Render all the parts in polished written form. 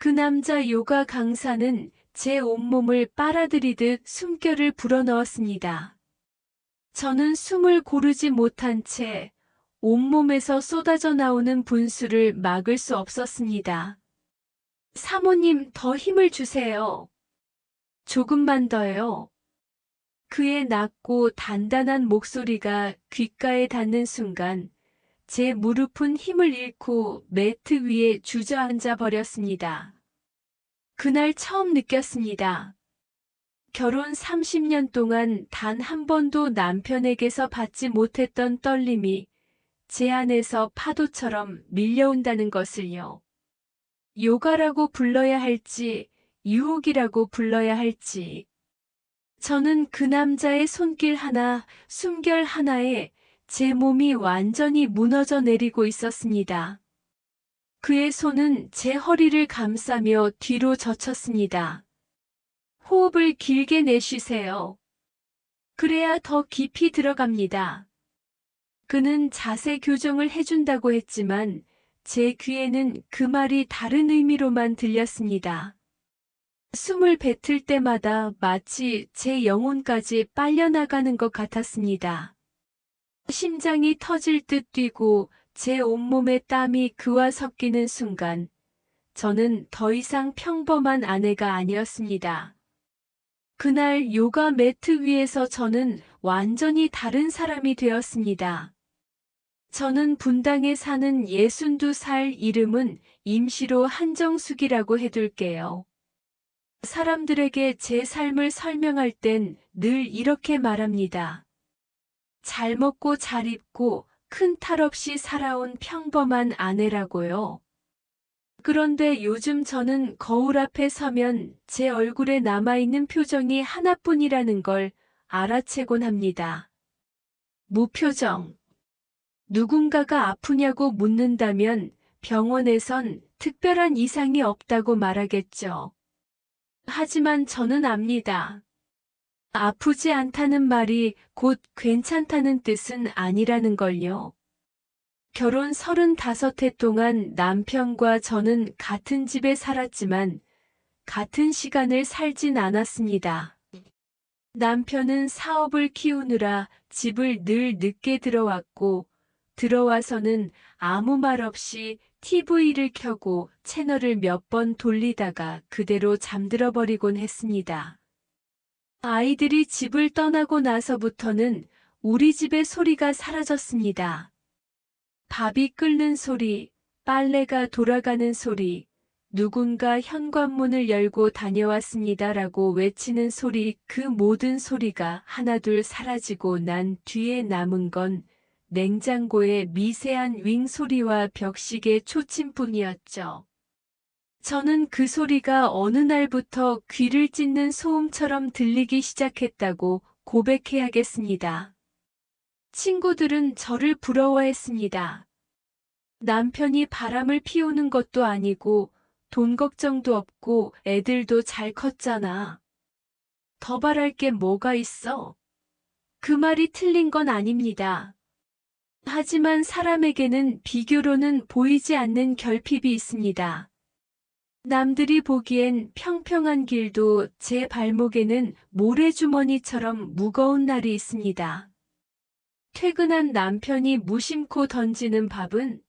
그 남자 요가 강사는 제 온몸을 빨아들이듯 숨결을 불어넣었습니다. 저는 숨을 고르지 못한 채 온몸에서 쏟아져 나오는 분수를 막을 수 없었습니다. 사모님, 더 힘을 주세요. 조금만 더요. 그의 낮고 단단한 목소리가 귓가에 닿는 순간 제 무릎은 힘을 잃고 매트 위에 주저앉아 버렸습니다. 그날 처음 느꼈습니다. 결혼 30년 동안 단 한 번도 남편에게서 받지 못했던 떨림이 제 안에서 파도처럼 밀려온다는 것을요. 요가라고 불러야 할지, 유혹이라고 불러야 할지. 저는 그 남자의 손길 하나, 숨결 하나에 제 몸이 완전히 무너져 내리고 있었습니다. 그의 손은 제 허리를 감싸며 뒤로 젖혔습니다. 호흡을 길게 내쉬세요. 그래야 더 깊이 들어갑니다. 그는 자세 교정을 해준다고 했지만 제 귀에는 그 말이 다른 의미로만 들렸습니다. 숨을 뱉을 때마다 마치 제 영혼까지 빨려나가는 것 같았습니다. 심장이 터질 듯 뛰고 제 온몸에 땀이 그와 섞이는 순간 저는 더 이상 평범한 아내가 아니었습니다. 그날 요가 매트 위에서 저는 완전히 다른 사람이 되었습니다. 저는 분당에 사는 62살, 이름은 임시로 한정숙이라고 해둘게요. 사람들에게 제 삶을 설명할 땐 늘 이렇게 말합니다. 잘 먹고 잘 입고 큰 탈 없이 살아온 평범한 아내라고요. 그런데 요즘 저는 거울 앞에 서면 제 얼굴에 남아있는 표정이 하나뿐이라는 걸 알아채곤 합니다. 무표정. 누군가가 아프냐고 묻는다면 병원에선 특별한 이상이 없다고 말하겠죠. 하지만 저는 압니다. 아프지 않다는 말이 곧 괜찮다는 뜻은 아니라는 걸요. 결혼 35해 동안 남편과 저는 같은 집에 살았지만 같은 시간을 살진 않았습니다. 남편은 사업을 키우느라 집을 늘 늦게 들어왔고 들어와서는 아무 말 없이 TV를 켜고 채널을 몇 번 돌리다가 그대로 잠들어 버리곤 했습니다. 아이들이 집을 떠나고 나서부터는 우리 집의 소리가 사라졌습니다. 밥이 끓는 소리, 빨래가 돌아가는 소리, 누군가 현관문을 열고 다녀왔습니다라고 외치는 소리, 그 모든 소리가 하나둘 사라지고 난 뒤에 남은 건 냉장고의 미세한 윙 소리와 벽시계 초침뿐이었죠. 저는 그 소리가 어느 날부터 귀를 찢는 소음처럼 들리기 시작했다고 고백해야겠습니다. 친구들은 저를 부러워했습니다. 남편이 바람을 피우는 것도 아니고 돈 걱정도 없고 애들도 잘 컸잖아. 더 바랄 게 뭐가 있어? 그 말이 틀린 건 아닙니다. 하지만 사람에게는 비교로는 보이지 않는 결핍이 있습니다. 남들이 보기엔 평평한 길도 제 발목에는 모래주머니처럼 무거운 날이 있습니다. 퇴근한 남편이 무심코 던지는 밥은?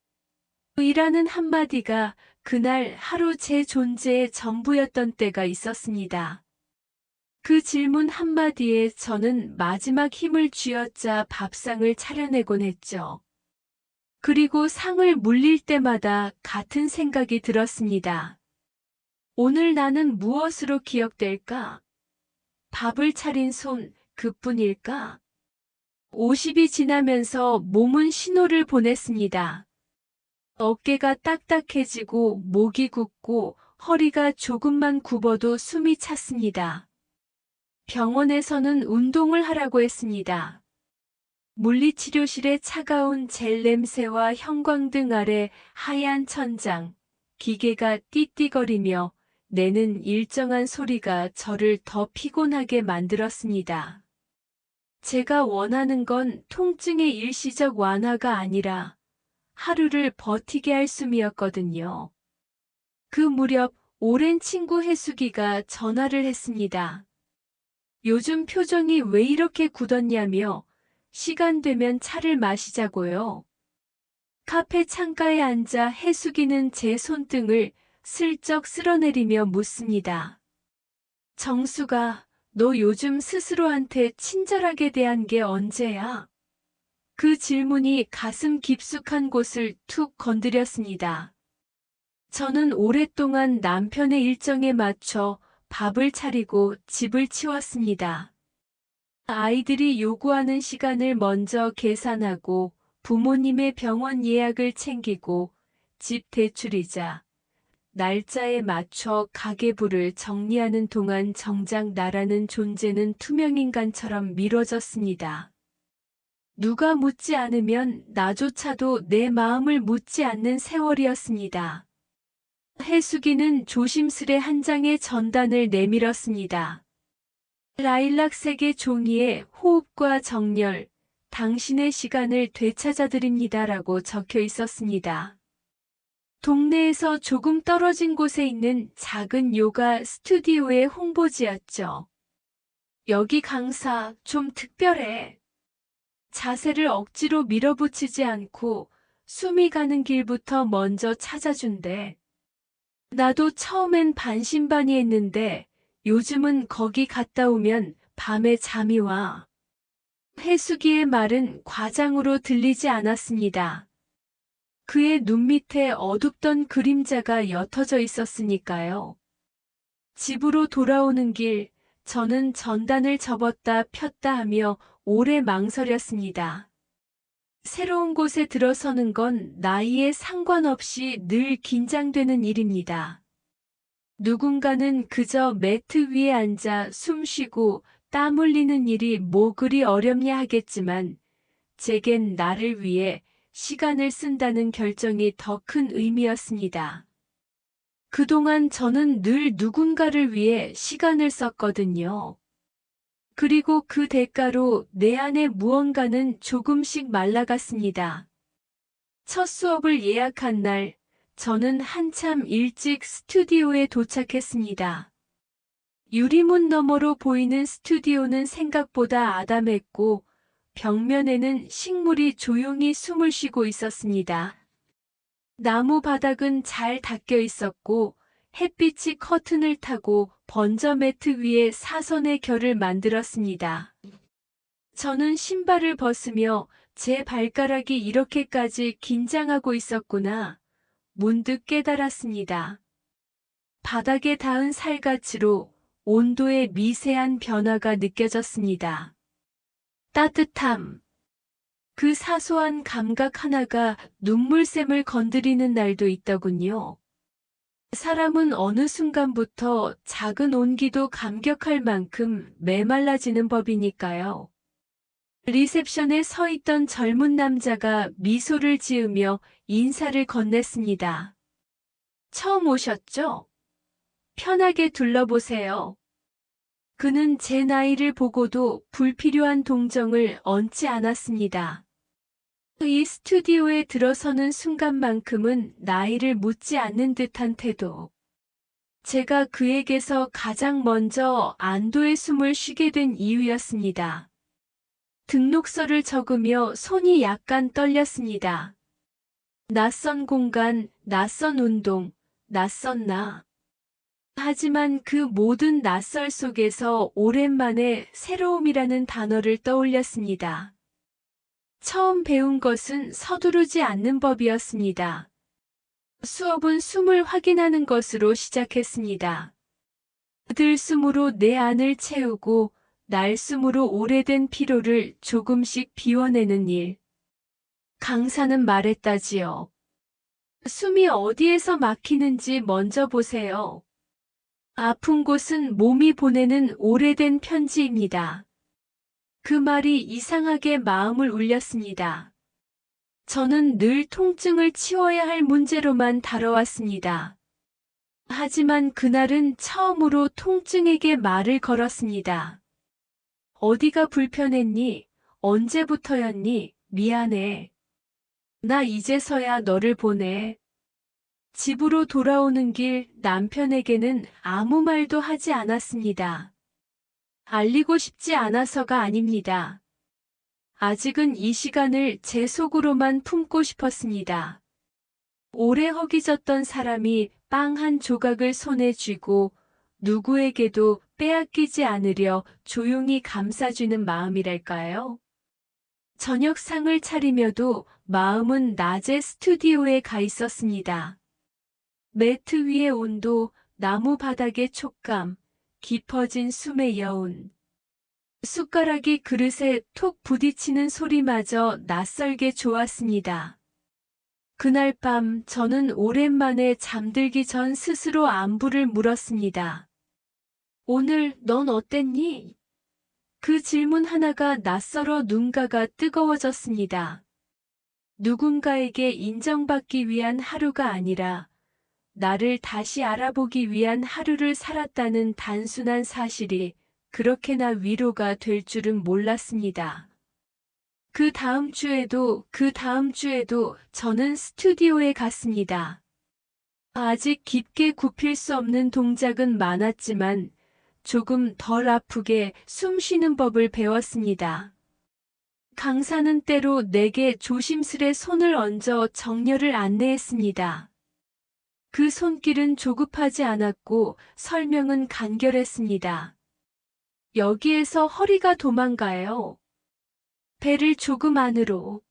이라는 한마디가 그날 하루 제 존재의 전부였던 때가 있었습니다. 그 질문 한마디에 저는 마지막 힘을 쥐어짜 밥상을 차려내곤 했죠. 그리고 상을 물릴 때마다 같은 생각이 들었습니다. 오늘 나는 무엇으로 기억될까? 밥을 차린 손, 그뿐일까? 50이 지나면서 몸은 신호를 보냈습니다. 어깨가 딱딱해지고 목이 굳고 허리가 조금만 굽어도 숨이 찼습니다. 병원에서는 운동을 하라고 했습니다. 물리치료실의 차가운 젤 냄새와 형광등 아래 하얀 천장, 기계가 띠띠거리며 내는 일정한 소리가 저를 더 피곤하게 만들었습니다. 제가 원하는 건 통증의 일시적 완화가 아니라 하루를 버티게 할 숨이었거든요. 그 무렵 오랜 친구 해수기가 전화를 했습니다. 요즘 표정이 왜 이렇게 굳었냐며 시간 되면 차를 마시자고요. 카페 창가에 앉아 해수기는 제 손등을 슬쩍 쓸어내리며 묻습니다. 정수가, 너 요즘 스스로한테 친절하게 대한 게 언제야? 그 질문이 가슴 깊숙한 곳을 툭 건드렸습니다. 저는 오랫동안 남편의 일정에 맞춰 밥을 차리고 집을 치웠습니다. 아이들이 요구하는 시간을 먼저 계산하고 부모님의 병원 예약을 챙기고 집 대출이자 날짜에 맞춰 가계부를 정리하는 동안 정작 나라는 존재는 투명인간처럼 미뤄졌습니다. 누가 묻지 않으면 나조차도 내 마음을 묻지 않는 세월이었습니다. 해수기는 조심스레 한 장의 전단을 내밀었습니다. 라일락색의 종이에 호흡과 정렬, 당신의 시간을 되찾아드립니다라고 적혀 있었습니다. 동네에서 조금 떨어진 곳에 있는 작은 요가 스튜디오의 홍보지였죠. 여기 강사 좀 특별해. 자세를 억지로 밀어붙이지 않고 숨이 가는 길부터 먼저 찾아준대. 나도 처음엔 반신반의했는데 요즘은 거기 갔다 오면 밤에 잠이 와. 해수기의 말은 과장으로 들리지 않았습니다. 그의 눈 밑에 어둡던 그림자가 옅어져 있었으니까요. 집으로 돌아오는 길, 저는 전단을 접었다 폈다 하며 오래 망설였습니다. 새로운 곳에 들어서는 건 나이에 상관없이 늘 긴장되는 일입니다. 누군가는 그저 매트 위에 앉아 숨 쉬고 땀 흘리는 일이 뭐 그리 어렵냐 하겠지만, 제겐 나를 위해 시간을 쓴다는 결정이 더 큰 의미였습니다. 그동안 저는 늘 누군가를 위해 시간을 썼거든요. 그리고 그 대가로 내 안에 무언가는 조금씩 말라갔습니다. 첫 수업을 예약한 날, 저는 한참 일찍 스튜디오에 도착했습니다. 유리문 너머로 보이는 스튜디오는 생각보다 아담했고, 벽면에는 식물이 조용히 숨을 쉬고 있었습니다. 나무 바닥은 잘 닦여 있었고, 햇빛이 커튼을 타고 번저 매트 위에 사선의 결을 만들었습니다. 저는 신발을 벗으며 제 발가락이 이렇게까지 긴장하고 있었구나. 문득 깨달았습니다. 바닥에 닿은 살갗으로 온도의 미세한 변화가 느껴졌습니다. 따뜻함. 그 사소한 감각 하나가 눈물샘을 건드리는 날도 있더군요. 사람은 어느 순간부터 작은 온기도 감격할 만큼 메말라지는 법이니까요. 리셉션에 서 있던 젊은 남자가 미소를 지으며 인사를 건넸습니다. 처음 오셨죠? 편하게 둘러보세요. 그는 제 나이를 보고도 불필요한 동정을 얹지 않았습니다. 이 스튜디오에 들어서는 순간만큼은 나이를 묻지 않는 듯한 태도. 제가 그에게서 가장 먼저 안도의 숨을 쉬게 된 이유였습니다. 등록서를 적으며 손이 약간 떨렸습니다. 낯선 공간, 낯선 운동, 낯선 나. 하지만 그 모든 낯설 속에서 오랜만에 새로움이라는 단어를 떠올렸습니다. 처음 배운 것은 서두르지 않는 법이었습니다. 수업은 숨을 확인하는 것으로 시작했습니다. 들숨으로 내 안을 채우고 날숨으로 오래된 피로를 조금씩 비워내는 일. 강사는 말했다지요. 숨이 어디에서 막히는지 먼저 보세요. 아픈 곳은 몸이 보내는 오래된 편지입니다. 그 말이 이상하게 마음을 울렸습니다. 저는 늘 통증을 치워야 할 문제로만 다뤄왔습니다. 하지만 그날은 처음으로 통증에게 말을 걸었습니다. 어디가 불편했니? 언제부터였니? 미안해. 나 이제서야 너를 보내. 집으로 돌아오는 길 남편에게는 아무 말도 하지 않았습니다. 알리고 싶지 않아서가 아닙니다. 아직은 이 시간을 제 속으로만 품고 싶었습니다. 오래 허기졌던 사람이 빵 한 조각을 손에 쥐고 누구에게도 빼앗기지 않으려 조용히 감싸주는 마음이랄까요? 저녁상을 차리며도 마음은 낮에 스튜디오에 가 있었습니다. 매트 위의 온도, 나무 바닥의 촉감, 깊어진 숨의 여운. 숟가락이 그릇에 톡 부딪히는 소리마저 낯설게 좋았습니다. 그날 밤 저는 오랜만에 잠들기 전 스스로 안부를 물었습니다. 오늘 넌 어땠니? 그 질문 하나가 낯설어 눈가가 뜨거워졌습니다. 누군가에게 인정받기 위한 하루가 아니라 나를 다시 알아보기 위한 하루를 살았다는 단순한 사실이 그렇게나 위로가 될 줄은 몰랐습니다. 그 다음 주에도 저는 스튜디오에 갔습니다. 아직 깊게 굽힐 수 없는 동작은 많았지만 조금 덜 아프게 숨 쉬는 법을 배웠습니다. 강사는 때로 내게 조심스레 손을 얹어 정렬을 안내했습니다. 그 손길은 조급하지 않았고 설명은 간결했습니다. 여기에서 허리가 도망가요. 배를 조금 안으로.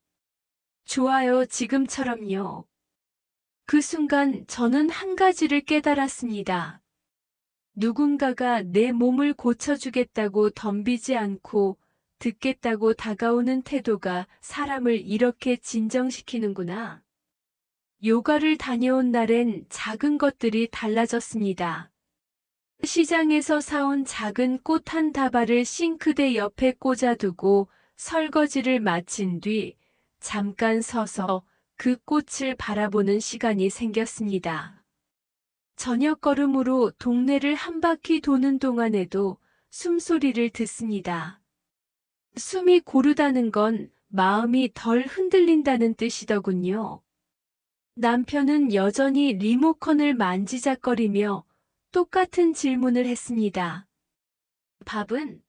좋아요, 지금처럼요. 그 순간 저는 한 가지를 깨달았습니다. 누군가가 내 몸을 고쳐주겠다고 덤비지 않고 듣겠다고 다가오는 태도가 사람을 이렇게 진정시키는구나. 요가를 다녀온 날엔 작은 것들이 달라졌습니다. 시장에서 사온 작은 꽃 한 다발을 싱크대 옆에 꽂아두고 설거지를 마친 뒤 잠깐 서서 그 꽃을 바라보는 시간이 생겼습니다. 저녁 걸음으로 동네를 한 바퀴 도는 동안에도 숨소리를 듣습니다. 숨이 고르다는 건 마음이 덜 흔들린다는 뜻이더군요. 남편은 여전히 리모컨을 만지작거리며 똑같은 질문을 했습니다. 밥은?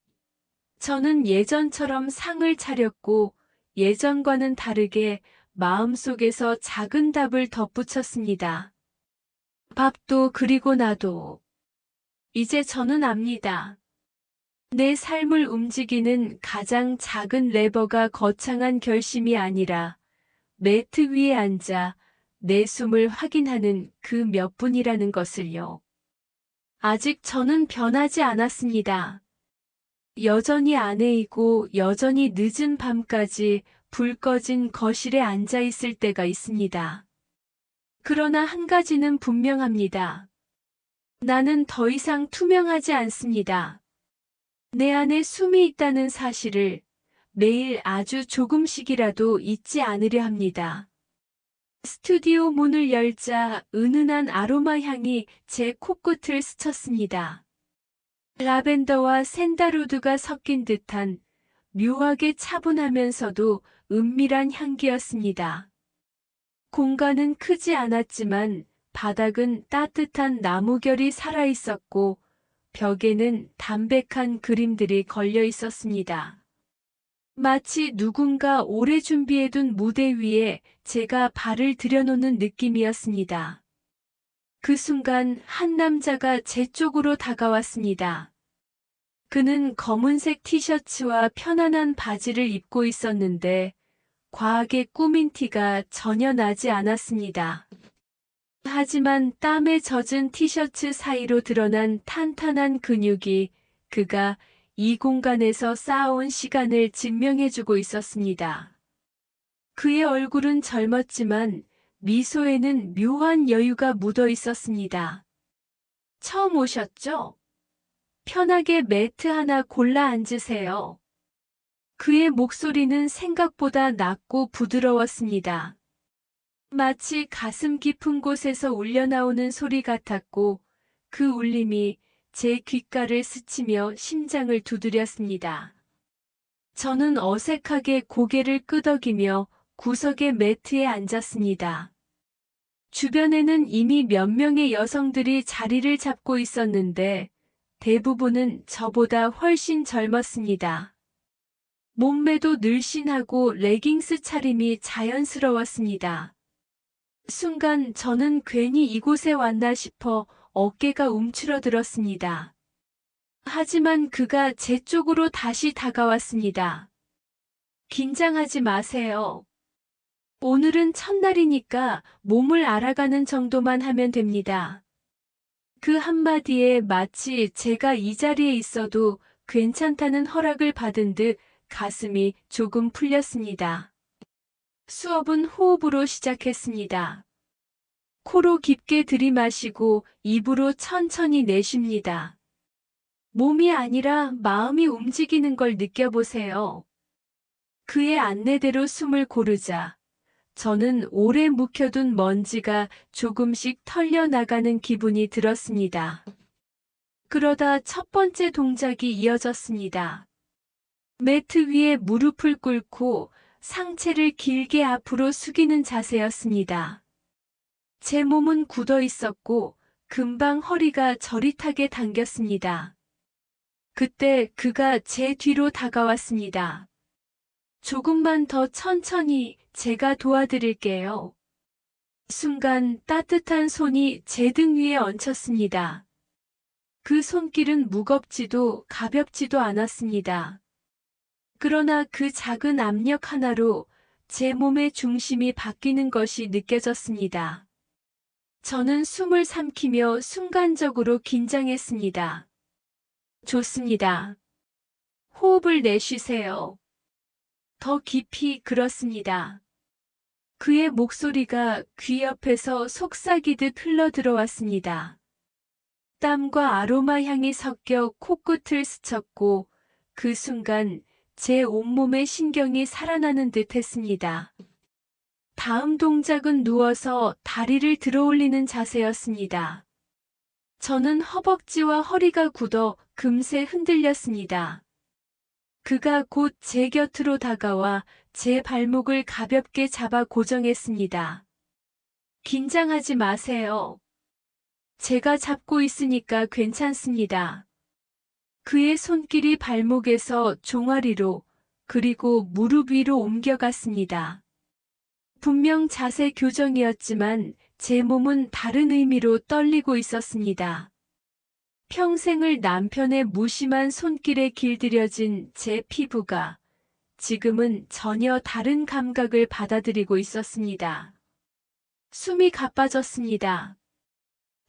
저는 예전처럼 상을 차렸고 예전과는 다르게 마음속에서 작은 답을 덧붙였습니다. 밥도 그리고 나도. 이제 저는 압니다. 내 삶을 움직이는 가장 작은 레버가 거창한 결심이 아니라 매트 위에 앉아 내 숨을 확인하는 그 몇 분이라는 것을요. 아직 저는 변하지 않았습니다. 여전히 아내이고 여전히 늦은 밤까지 불 꺼진 거실에 앉아 있을 때가 있습니다. 그러나 한 가지는 분명합니다. 나는 더 이상 투명하지 않습니다. 내 안에 숨이 있다는 사실을 매일 아주 조금씩이라도 잊지 않으려 합니다. 스튜디오 문을 열자 은은한 아로마 향이 제 코끝을 스쳤습니다. 라벤더와 샌달우드가 섞인 듯한 묘하게 차분하면서도 은밀한 향기였습니다. 공간은 크지 않았지만 바닥은 따뜻한 나무결이 살아있었고 벽에는 담백한 그림들이 걸려 있었습니다. 마치 누군가 오래 준비해둔 무대 위에 제가 발을 들여놓는 느낌이었습니다. 그 순간 한 남자가 제 쪽으로 다가왔습니다. 그는 검은색 티셔츠와 편안한 바지를 입고 있었는데 과하게 꾸민 티가 전혀 나지 않았습니다. 하지만 땀에 젖은 티셔츠 사이로 드러난 탄탄한 근육이 그가 이 공간에서 쌓아온 시간을 증명해주고 있었습니다. 그의 얼굴은 젊었지만 미소에는 묘한 여유가 묻어 있었습니다. 처음 오셨죠? 편하게 매트 하나 골라 앉으세요. 그의 목소리는 생각보다 낮고 부드러웠습니다. 마치 가슴 깊은 곳에서 울려나오는 소리 같았고 그 울림이 제 귓가를 스치며 심장을 두드렸습니다. 저는 어색하게 고개를 끄덕이며 구석의 매트에 앉았습니다. 주변에는 이미 몇 명의 여성들이 자리를 잡고 있었는데 대부분은 저보다 훨씬 젊었습니다. 몸매도 늘씬하고 레깅스 차림이 자연스러웠습니다. 순간 저는 괜히 이곳에 왔나 싶어 어깨가 움츠러들었습니다. 하지만 그가 제 쪽으로 다시 다가왔습니다. 긴장하지 마세요. 오늘은 첫날이니까 몸을 알아가는 정도만 하면 됩니다. 그 한마디에 마치 제가 이 자리에 있어도 괜찮다는 허락을 받은 듯 가슴이 조금 풀렸습니다. 수업은 호흡으로 시작했습니다. 코로 깊게 들이마시고 입으로 천천히 내쉽니다. 몸이 아니라 마음이 움직이는 걸 느껴보세요. 그의 안내대로 숨을 고르자 저는 오래 묵혀둔 먼지가 조금씩 털려나가는 기분이 들었습니다. 그러다 첫 번째 동작이 이어졌습니다. 매트 위에 무릎을 꿇고 상체를 길게 앞으로 숙이는 자세였습니다. 제 몸은 굳어 있었고 금방 허리가 저릿하게 당겼습니다. 그때 그가 제 뒤로 다가왔습니다. 조금만 더 천천히 제가 도와드릴게요. 순간 따뜻한 손이 제 등 위에 얹혔습니다. 그 손길은 무겁지도 가볍지도 않았습니다. 그러나 그 작은 압력 하나로 제 몸의 중심이 바뀌는 것이 느껴졌습니다. 저는 숨을 삼키며 순간적으로 긴장했습니다. 좋습니다. 호흡을 내쉬세요. 더 깊이. 그렇습니다. 그의 목소리가 귀 옆에서 속삭이듯 흘러들어왔습니다. 땀과 아로마 향이 섞여 코끝을 스쳤고 그 순간 제 온몸의 신경이 살아나는 듯 했습니다. 다음 동작은 누워서 다리를 들어올리는 자세였습니다. 저는 허벅지와 허리가 굳어 금세 흔들렸습니다. 그가 곧 제 곁으로 다가와 제 발목을 가볍게 잡아 고정했습니다. 긴장하지 마세요. 제가 잡고 있으니까 괜찮습니다. 그의 손길이 발목에서 종아리로 그리고 무릎 위로 옮겨갔습니다. 분명 자세 교정이었지만 제 몸은 다른 의미로 떨리고 있었습니다. 평생을 남편의 무심한 손길에 길들여진 제 피부가 지금은 전혀 다른 감각을 받아들이고 있었습니다. 숨이 가빠졌습니다.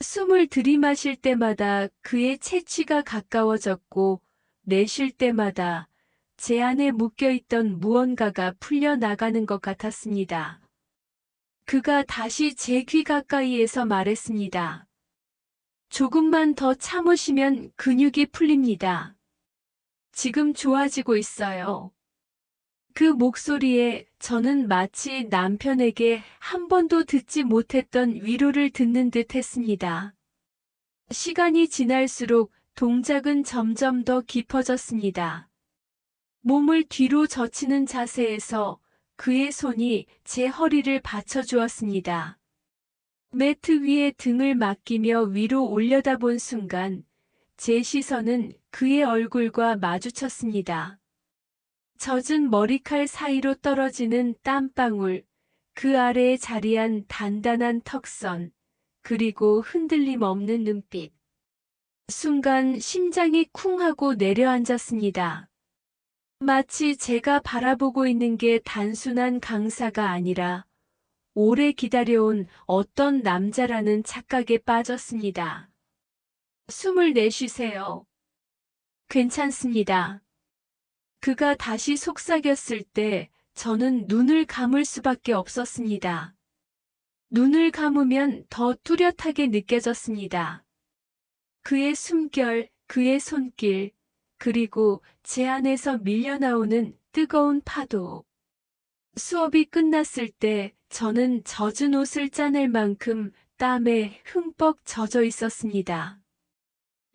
숨을 들이마실 때마다 그의 채취가 가까워졌고 내쉴 때마다 제 안에 묶여있던 무언가가 풀려나가는 것 같았습니다. 그가 다시 제 귀 가까이에서 말했습니다. 조금만 더 참으시면 근육이 풀립니다. 지금 좋아지고 있어요. 그 목소리에 저는 마치 남편에게 한 번도 듣지 못했던 위로를 듣는 듯 했습니다. 시간이 지날수록 동작은 점점 더 깊어졌습니다. 몸을 뒤로 젖히는 자세에서 그의 손이 제 허리를 받쳐주었습니다. 매트 위에 등을 맡기며 위로 올려다본 순간 제 시선은 그의 얼굴과 마주쳤습니다. 젖은 머리칼 사이로 떨어지는 땀방울, 그 아래에 자리한 단단한 턱선, 그리고 흔들림 없는 눈빛. 순간 심장이 쿵 하고 내려앉았습니다. 마치 제가 바라보고 있는 게 단순한 강사가 아니라 오래 기다려온 어떤 남자라는 착각에 빠졌습니다. 숨을 내쉬세요. 괜찮습니다. 그가 다시 속삭였을 때 저는 눈을 감을 수밖에 없었습니다. 눈을 감으면 더 뚜렷하게 느껴졌습니다. 그의 숨결, 그의 손길, 그리고 제 안에서 밀려나오는 뜨거운 파도. 수업이 끝났을 때 저는 젖은 옷을 짜낼 만큼 땀에 흠뻑 젖어 있었습니다.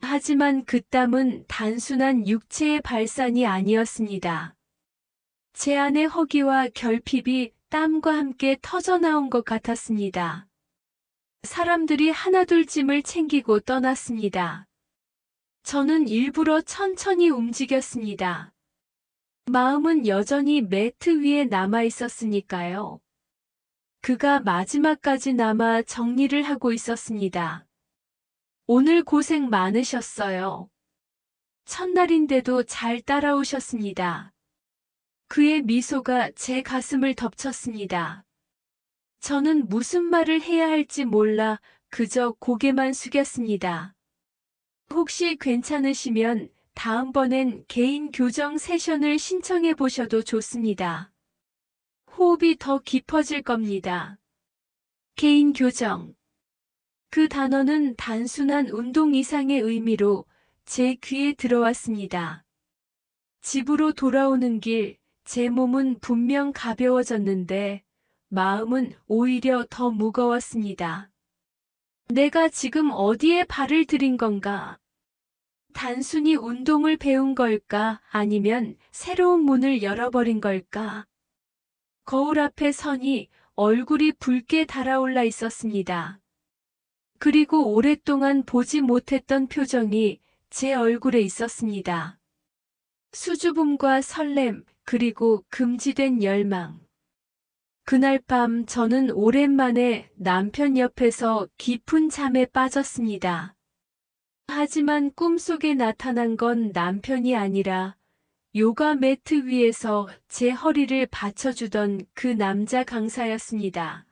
하지만 그 땀은 단순한 육체의 발산이 아니었습니다. 제 안의 허기와 결핍이 땀과 함께 터져나온 것 같았습니다. 사람들이 하나둘 짐을 챙기고 떠났습니다. 저는 일부러 천천히 움직였습니다. 마음은 여전히 매트 위에 남아 있었으니까요. 그가 마지막까지 남아 정리를 하고 있었습니다. 오늘 고생 많으셨어요. 첫날인데도 잘 따라오셨습니다. 그의 미소가 제 가슴을 덮쳤습니다. 저는 무슨 말을 해야 할지 몰라 그저 고개만 숙였습니다. 혹시 괜찮으시면 다음번엔 개인 교정 세션을 신청해 보셔도 좋습니다. 호흡이 더 깊어질 겁니다. 개인 교정. 그 단어는 단순한 운동 이상의 의미로 제 귀에 들어왔습니다. 집으로 돌아오는 길, 제 몸은 분명 가벼워졌는데 마음은 오히려 더 무거웠습니다. 내가 지금 어디에 발을 들인 건가? 단순히 운동을 배운 걸까? 아니면 새로운 문을 열어버린 걸까? 거울 앞에 서니 얼굴이 붉게 달아올라 있었습니다. 그리고 오랫동안 보지 못했던 표정이 제 얼굴에 있었습니다. 수줍음과 설렘, 그리고 금지된 열망. 그날 밤 저는 오랜만에 남편 옆에서 깊은 잠에 빠졌습니다. 하지만 꿈속에 나타난 건 남편이 아니라 요가 매트 위에서 제 허리를 받쳐주던 그 남자 강사였습니다.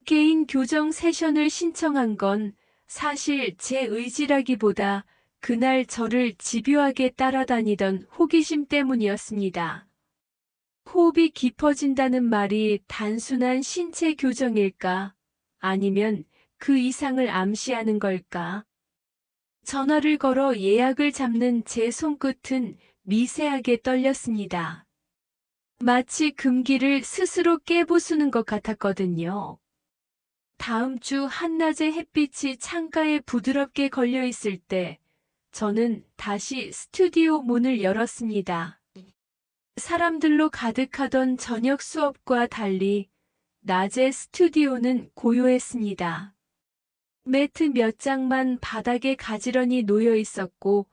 개인 교정 세션을 신청한 건 사실 제 의지라기보다 그날 저를 집요하게 따라다니던 호기심 때문이었습니다. 호흡이 깊어진다는 말이 단순한 신체 교정일까? 아니면 그 이상을 암시하는 걸까? 전화를 걸어 예약을 잡는 제 손끝은 미세하게 떨렸습니다. 마치 금기를 스스로 깨부수는 것 같았거든요. 다음 주 한낮의 햇빛이 창가에 부드럽게 걸려 있을 때 저는 다시 스튜디오 문을 열었습니다. 사람들로 가득하던 저녁 수업과 달리 낮의 스튜디오는 고요했습니다. 매트 몇 장만 바닥에 가지런히 놓여 있었고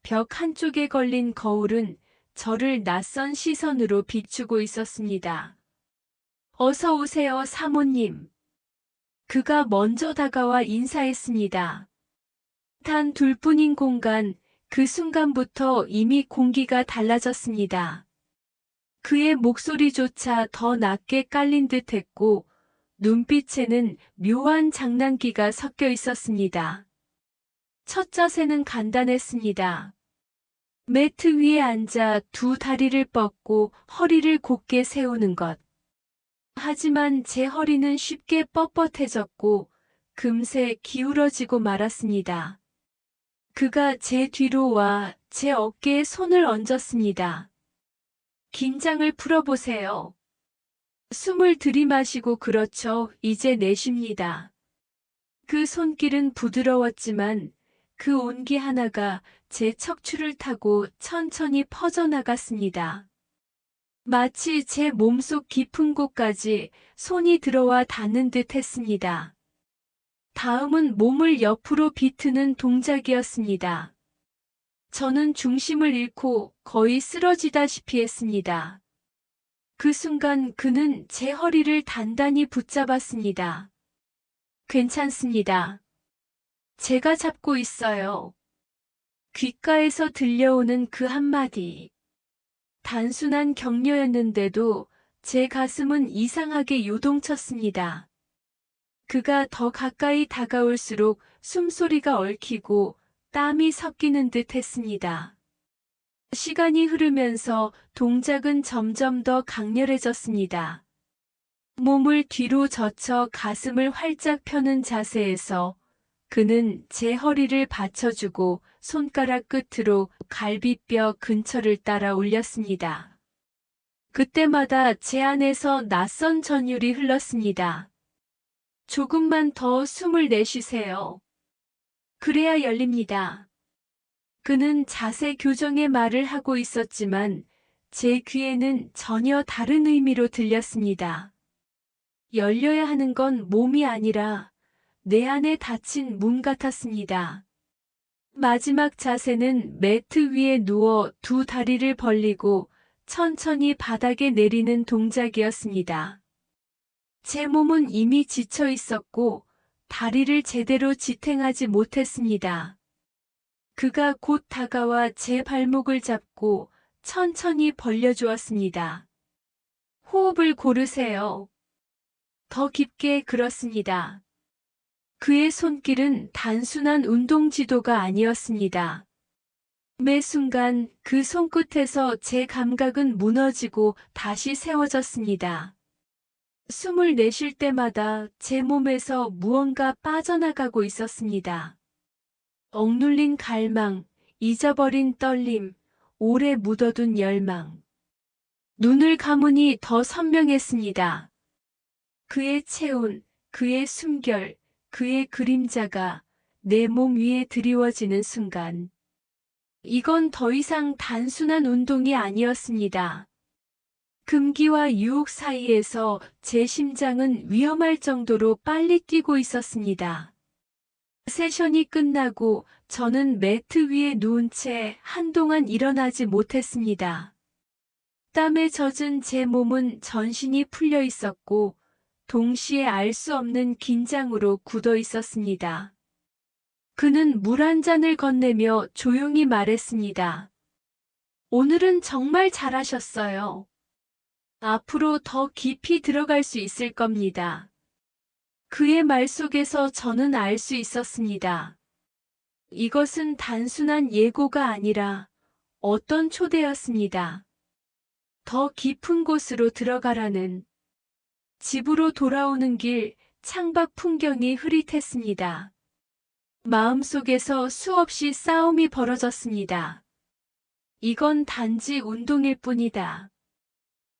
벽 한쪽에 걸린 거울은 저를 낯선 시선으로 비추고 있었습니다. 어서 오세요, 사모님. 그가 먼저 다가와 인사했습니다. 단 둘뿐인 공간, 그 순간부터 이미 공기가 달라졌습니다. 그의 목소리조차 더 낮게 깔린 듯했고 눈빛에는 묘한 장난기가 섞여 있었습니다. 첫 자세는 간단했습니다. 매트 위에 앉아 두 다리를 뻗고 허리를 곧게 세우는 것. 하지만 제 허리는 쉽게 뻣뻣해졌고 금세 기울어지고 말았습니다. 그가 제 뒤로 와 제 어깨에 손을 얹었습니다. 긴장을 풀어보세요. 숨을 들이마시고 그렇죠. 이제 내쉽니다. 그 손길은 부드러웠지만 그 온기 하나가 제 척추를 타고 천천히 퍼져나갔습니다. 마치 제 몸속 깊은 곳까지 손이 들어와 닿는 듯 했습니다. 다음은 몸을 옆으로 비트는 동작이었습니다. 저는 중심을 잃고 거의 쓰러지다시피 했습니다. 그 순간 그는 제 허리를 단단히 붙잡았습니다. 괜찮습니다. 제가 잡고 있어요. 귓가에서 들려오는 그 한마디. 단순한 격려였는데도 제 가슴은 이상하게 요동쳤습니다. 그가 더 가까이 다가올수록 숨소리가 얽히고 땀이 섞이는 듯 했습니다. 시간이 흐르면서 동작은 점점 더 강렬해졌습니다. 몸을 뒤로 젖혀 가슴을 활짝 펴는 자세에서 그는 제 허리를 받쳐주고 손가락 끝으로 갈비뼈 근처를 따라 올렸습니다. 그때마다 제 안에서 낯선 전율이 흘렀습니다. 조금만 더 숨을 내쉬세요. 그래야 열립니다. 그는 자세 교정의 말을 하고 있었지만 제 귀에는 전혀 다른 의미로 들렸습니다. 열려야 하는 건 몸이 아니라 내 안에 닫힌 문 같았습니다. 마지막 자세는 매트 위에 누워 두 다리를 벌리고 천천히 바닥에 내리는 동작이었습니다. 제 몸은 이미 지쳐 있었고 다리를 제대로 지탱하지 못했습니다. 그가 곧 다가와 제 발목을 잡고 천천히 벌려주었습니다. 호흡을 고르세요. 더 깊게. 그렇습니다. 그의 손길은 단순한 운동 지도가 아니었습니다. 매 순간 그 손끝에서 제 감각은 무너지고 다시 세워졌습니다. 숨을 내쉴 때마다 제 몸에서 무언가 빠져나가고 있었습니다. 억눌린 갈망, 잊어버린 떨림, 오래 묻어둔 열망. 눈을 감으니 더 선명했습니다. 그의 체온, 그의 숨결, 그의 그림자가 내 몸 위에 드리워지는 순간. 이건 더 이상 단순한 운동이 아니었습니다. 금기와 유혹 사이에서 제 심장은 위험할 정도로 빨리 뛰고 있었습니다. 세션이 끝나고 저는 매트 위에 누운 채 한동안 일어나지 못했습니다. 땀에 젖은 제 몸은 전신이 풀려 있었고 동시에 알 수 없는 긴장으로 굳어 있었습니다. 그는 물 한 잔을 건네며 조용히 말했습니다. 오늘은 정말 잘하셨어요. 앞으로 더 깊이 들어갈 수 있을 겁니다. 그의 말 속에서 저는 알 수 있었습니다. 이것은 단순한 예고가 아니라 어떤 초대였습니다. 더 깊은 곳으로 들어가라는. 집으로 돌아오는 길, 창밖 풍경이 흐릿했습니다. 마음속에서 수없이 싸움이 벌어졌습니다. 이건 단지 운동일 뿐이다.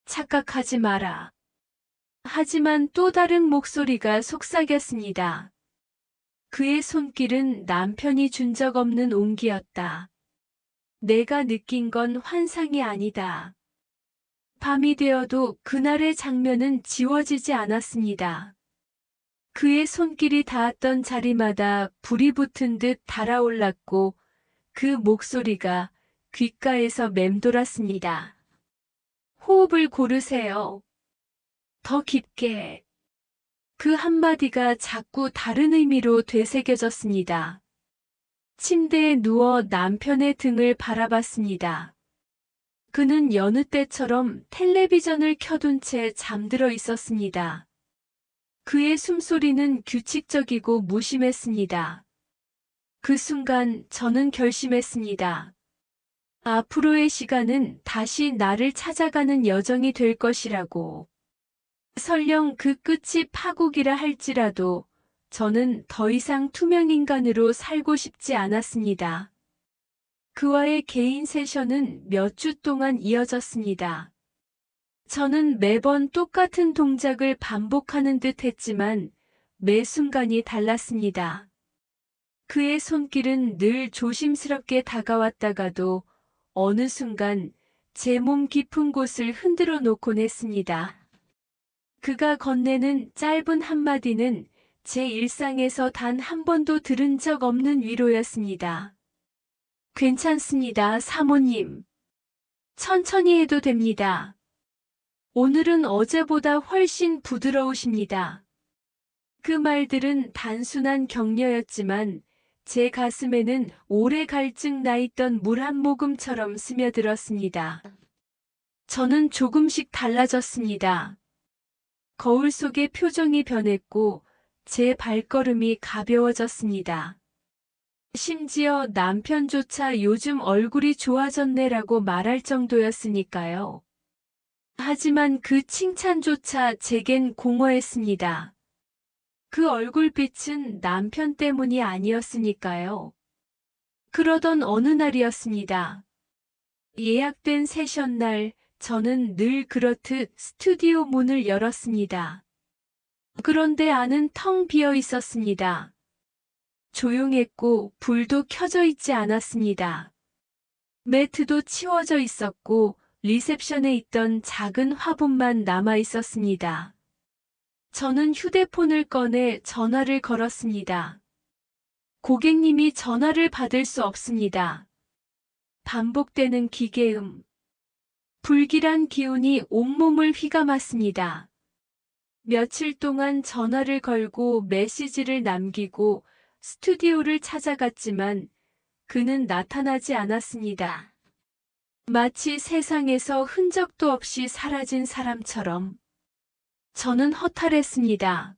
착각하지 마라. 하지만 또 다른 목소리가 속삭였습니다. 그의 손길은 남편이 준 적 없는 온기였다. 내가 느낀 건 환상이 아니다. 밤이 되어도 그날의 장면은 지워지지 않았습니다. 그의 손길이 닿았던 자리마다 불이 붙은 듯 달아올랐고 그 목소리가 귓가에서 맴돌았습니다. 호흡을 고르세요. 더 깊게. 그 한마디가 자꾸 다른 의미로 되새겨졌습니다. 침대에 누워 남편의 등을 바라봤습니다. 그는 여느 때처럼 텔레비전을 켜둔 채 잠들어 있었습니다. 그의 숨소리는 규칙적이고 무심했습니다. 그 순간 저는 결심했습니다. 앞으로의 시간은 다시 나를 찾아가는 여정이 될 것이라고. 설령 그 끝이 파국이라 할지라도 저는 더 이상 투명인간으로 살고 싶지 않았습니다. 그와의 개인 세션은 몇 주 동안 이어졌습니다. 저는 매번 똑같은 동작을 반복하는 듯 했지만 매 순간이 달랐습니다. 그의 손길은 늘 조심스럽게 다가왔다가도 어느 순간 제 몸 깊은 곳을 흔들어 놓곤 했습니다. 그가 건네는 짧은 한마디는 제 일상에서 단 한 번도 들은 적 없는 위로였습니다. 괜찮습니다, 사모님. 천천히 해도 됩니다. 오늘은 어제보다 훨씬 부드러우십니다. 그 말들은 단순한 격려였지만 제 가슴에는 오래 갈증 나 있던 물 한 모금처럼 스며들었습니다. 저는 조금씩 달라졌습니다. 거울 속의 표정이 변했고 제 발걸음이 가벼워졌습니다. 심지어 남편조차 요즘 얼굴이 좋아졌네라고 말할 정도였으니까요. 하지만 그 칭찬조차 제겐 공허했습니다. 그 얼굴빛은 남편 때문이 아니었으니까요. 그러던 어느 날이었습니다. 예약된 세션 날, 저는 늘 그렇듯 스튜디오 문을 열었습니다. 그런데 안은 텅 비어 있었습니다. 조용했고 불도 켜져 있지 않았습니다. 매트도 치워져 있었고 리셉션에 있던 작은 화분만 남아 있었습니다. 저는 휴대폰을 꺼내 전화를 걸었습니다. 고객님이 전화를 받을 수 없습니다. 반복되는 기계음. 불길한 기운이 온몸을 휘감았습니다. 며칠 동안 전화를 걸고 메시지를 남기고 스튜디오를 찾아갔지만 그는 나타나지 않았습니다. 마치 세상에서 흔적도 없이 사라진 사람처럼. 저는 허탈했습니다.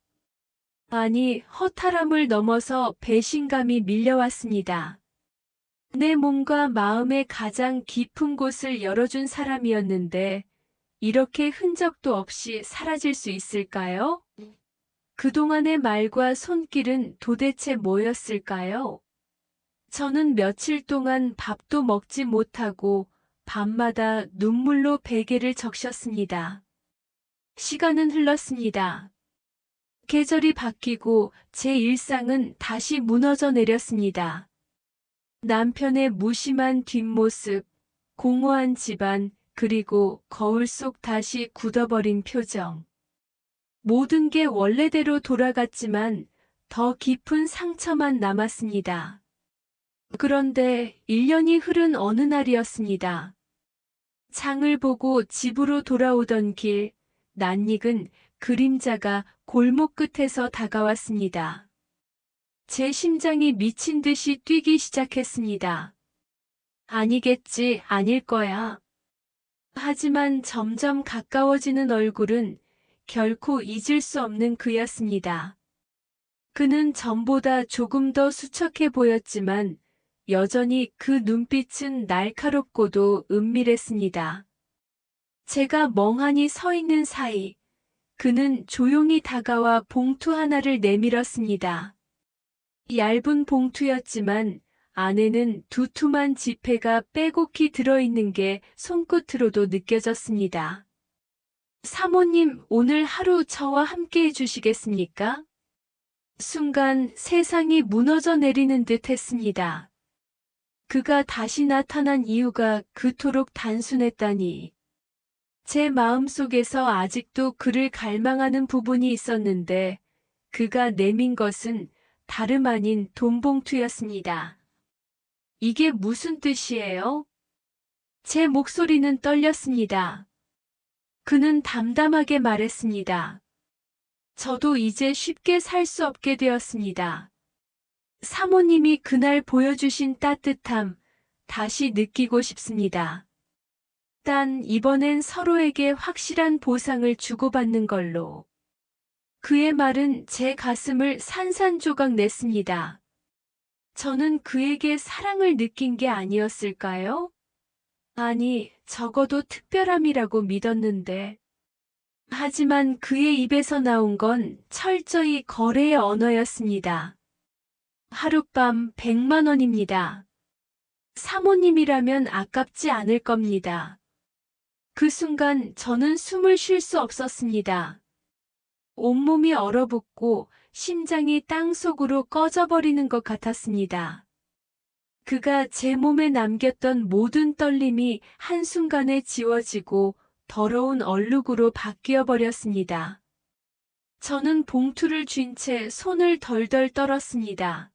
아니, 허탈함을 넘어서 배신감이 밀려왔습니다. 내 몸과 마음의 가장 깊은 곳을 열어준 사람이었는데 이렇게 흔적도 없이 사라질 수 있을까요? 그동안의 말과 손길은 도대체 뭐였을까요? 저는 며칠 동안 밥도 먹지 못하고 밤마다 눈물로 베개를 적셨습니다. 시간은 흘렀습니다. 계절이 바뀌고 제 일상은 다시 무너져 내렸습니다. 남편의 무심한 뒷모습, 공허한 집안, 그리고 거울 속 다시 굳어버린 표정. 모든 게 원래대로 돌아갔지만 더 깊은 상처만 남았습니다. 그런데 1년이 흐른 어느 날이었습니다. 장을 보고 집으로 돌아오던 길, 낯익은 그림자가 골목 끝에서 다가왔습니다. 제 심장이 미친 듯이 뛰기 시작했습니다. 아니겠지, 아닐 거야. 하지만 점점 가까워지는 얼굴은 결코 잊을 수 없는 그였습니다. 그는 전보다 조금 더 수척해 보였지만 여전히 그 눈빛은 날카롭고도 은밀했습니다. 제가 멍하니 서 있는 사이 그는 조용히 다가와 봉투 하나를 내밀었습니다. 얇은 봉투였지만 안에는 두툼한 지폐가 빼곡히 들어있는 게 손끝으로도 느껴졌습니다. 사모님, 오늘 하루 저와 함께 해주시겠습니까? 순간 세상이 무너져 내리는 듯 했습니다. 그가 다시 나타난 이유가 그토록 단순했다니. 제 마음속에서 아직도 그를 갈망하는 부분이 있었는데 그가 내민 것은 다름 아닌 돈봉투였습니다. 이게 무슨 뜻이에요? 제 목소리는 떨렸습니다. 그는 담담하게 말했습니다. 저도 이제 쉽게 살 수 없게 되었습니다. 사모님이 그날 보여주신 따뜻함, 다시 느끼고 싶습니다. 단 이번엔 서로에게 확실한 보상을 주고받는 걸로. 그의 말은 제 가슴을 산산조각 냈습니다. 저는 그에게 사랑을 느낀 게 아니었을까요? 아니, 적어도 특별함이라고 믿었는데. 하지만 그의 입에서 나온 건 철저히 거래의 언어였습니다. 하룻밤 100만 원입니다. 사모님이라면 아깝지 않을 겁니다. 그 순간 저는 숨을 쉴 수 없었습니다. 온몸이 얼어붙고 심장이 땅속으로 꺼져버리는 것 같았습니다. 그가 제 몸에 남겼던 모든 떨림이 한순간에 지워지고 더러운 얼룩으로 바뀌어 버렸습니다. 저는 봉투를 쥔 채 손을 덜덜 떨었습니다.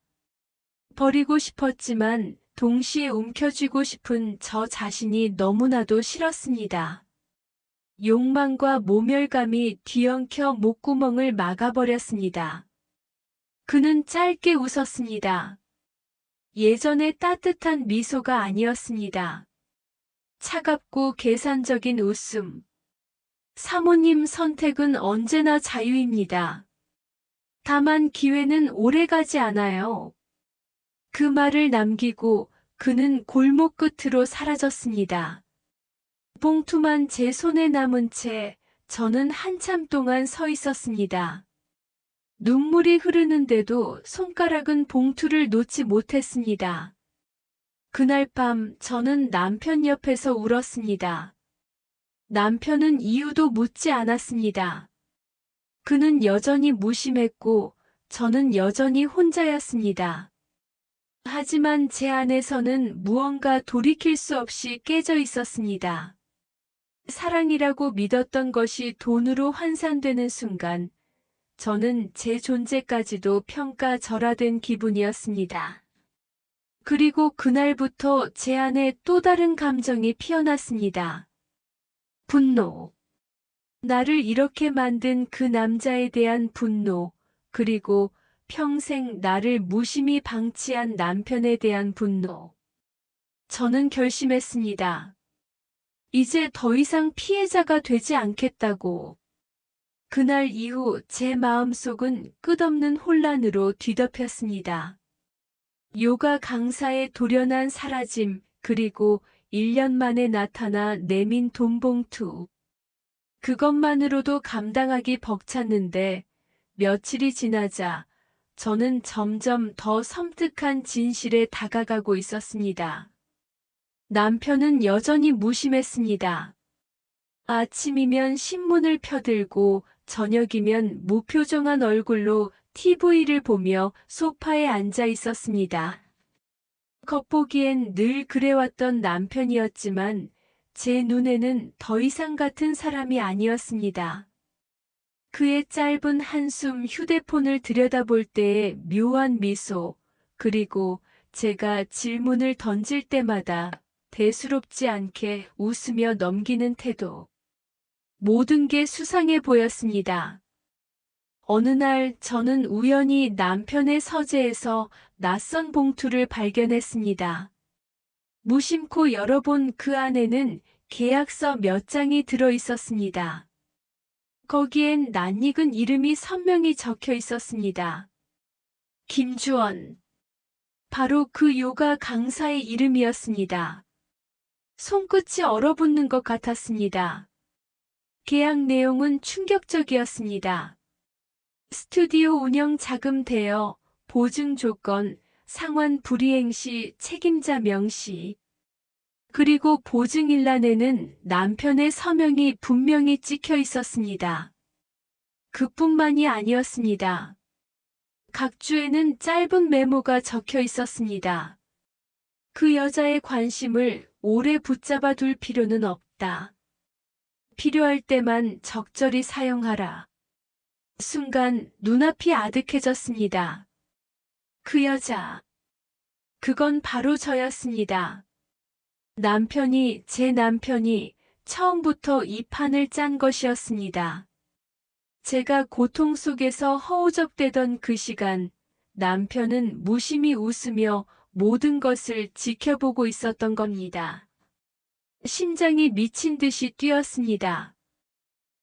버리고 싶었지만 동시에 움켜쥐고 싶은 저 자신이 너무나도 싫었습니다. 욕망과 모멸감이 뒤엉켜 목구멍을 막아버렸습니다. 그는 짧게 웃었습니다. 예전의 따뜻한 미소가 아니었습니다. 차갑고 계산적인 웃음. 사모님 선택은 언제나 자유입니다. 다만 기회는 오래가지 않아요. 그 말을 남기고 그는 골목 끝으로 사라졌습니다. 봉투만 제 손에 남은 채 저는 한참 동안 서 있었습니다. 눈물이 흐르는데도 손가락은 봉투를 놓지 못했습니다. 그날 밤 저는 남편 옆에서 울었습니다. 남편은 이유도 묻지 않았습니다. 그는 여전히 무심했고 저는 여전히 혼자였습니다. 하지만 제 안에서는 무언가 돌이킬 수 없이 깨져 있었습니다. 사랑이라고 믿었던 것이 돈으로 환산되는 순간 저는 제 존재까지도 평가절하된 기분이었습니다. 그리고 그날부터 제 안에 또 다른 감정이 피어났습니다. 분노. 나를 이렇게 만든 그 남자에 대한 분노, 그리고 평생 나를 무심히 방치한 남편에 대한 분노. 저는 결심했습니다. 이제 더 이상 피해자가 되지 않겠다고. 그날 이후 제 마음속은 끝없는 혼란으로 뒤덮였습니다. 요가 강사의 돌연한 사라짐, 그리고 1년 만에 나타나 내민 돈봉투. 그것만으로도 감당하기 벅찼는데 며칠이 지나자 저는 점점 더 섬뜩한 진실에 다가가고 있었습니다. 남편은 여전히 무심했습니다. 아침이면 신문을 펴들고 저녁이면 무표정한 얼굴로 TV를 보며 소파에 앉아 있었습니다. 겉보기엔 늘 그래왔던 남편이었지만 제 눈에는 더 이상 같은 사람이 아니었습니다. 그의 짧은 한숨, 휴대폰을 들여다볼 때의 묘한 미소, 그리고 제가 질문을 던질 때마다 대수롭지 않게 웃으며 넘기는 태도. 모든 게 수상해 보였습니다. 어느 날 저는 우연히 남편의 서재에서 낯선 봉투를 발견했습니다. 무심코 열어본 그 안에는 계약서 몇 장이 들어 있었습니다. 거기엔 낯익은 이름이 선명히 적혀 있었습니다. 김주원. 바로 그 요가 강사의 이름이었습니다. 손끝이 얼어붙는 것 같았습니다. 계약 내용은 충격적이었습니다. 스튜디오 운영 자금 대여, 보증 조건, 상환 불이행 시 책임자 명시. 그리고 보증일란에는 남편의 서명이 분명히 찍혀 있었습니다. 그뿐만이 아니었습니다. 각 주에는 짧은 메모가 적혀 있었습니다. 그 여자의 관심을 오래 붙잡아 둘 필요는 없다. 필요할 때만 적절히 사용하라. 순간 눈앞이 아득해졌습니다. 그 여자. 그건 바로 저였습니다. 제 남편이 처음부터 이 판을 짠 것이었습니다. 제가 고통 속에서 허우적대던 그 시간, 남편은 무심히 웃으며 모든 것을 지켜보고 있었던 겁니다. 심장이 미친 듯이 뛰었습니다.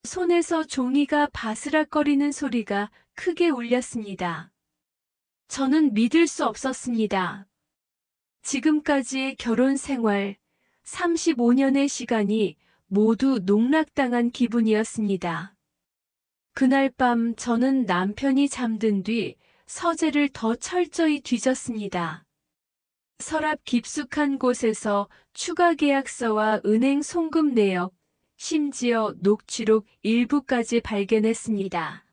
손에서 종이가 바스락거리는 소리가 크게 울렸습니다. 저는 믿을 수 없었습니다. 지금까지의 결혼 생활, 35년의 시간이 모두 농락당한 기분이었습니다. 그날 밤 저는 남편이 잠든 뒤 서재를 더 철저히 뒤졌습니다. 서랍 깊숙한 곳에서 추가 계약서와 은행 송금 내역, 심지어 녹취록 일부까지 발견했습니다.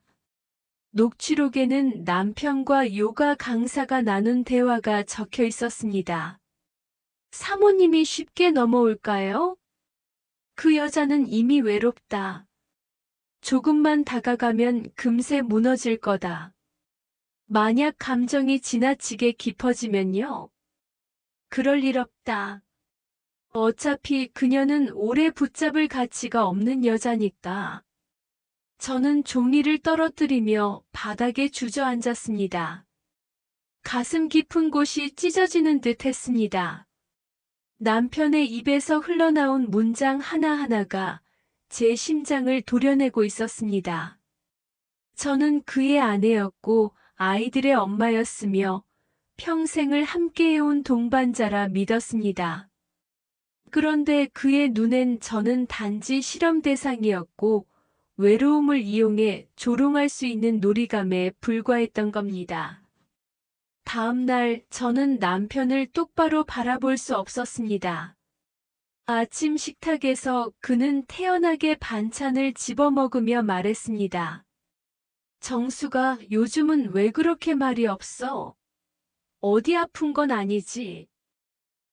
녹취록에는 남편과 요가 강사가 나눈 대화가 적혀 있었습니다. 사모님이 쉽게 넘어올까요? 그 여자는 이미 외롭다. 조금만 다가가면 금세 무너질 거다. 만약 감정이 지나치게 깊어지면요. 그럴 일 없다. 어차피 그녀는 오래 붙잡을 가치가 없는 여자니까. 저는 종이를 떨어뜨리며 바닥에 주저앉았습니다. 가슴 깊은 곳이 찢어지는 듯 했습니다. 남편의 입에서 흘러나온 문장 하나하나가 제 심장을 도려내고 있었습니다. 저는 그의 아내였고 아이들의 엄마였으며 평생을 함께해온 동반자라 믿었습니다. 그런데 그의 눈엔 저는 단지 실험 대상이었고 외로움을 이용해 조롱할 수 있는 놀이감에 불과했던 겁니다. 다음 날 저는 남편을 똑바로 바라볼 수 없었습니다. 아침 식탁에서 그는 태연하게 반찬을 집어먹으며 말했습니다. 정수가 요즘은 왜 그렇게 말이 없어? 어디 아픈 건 아니지?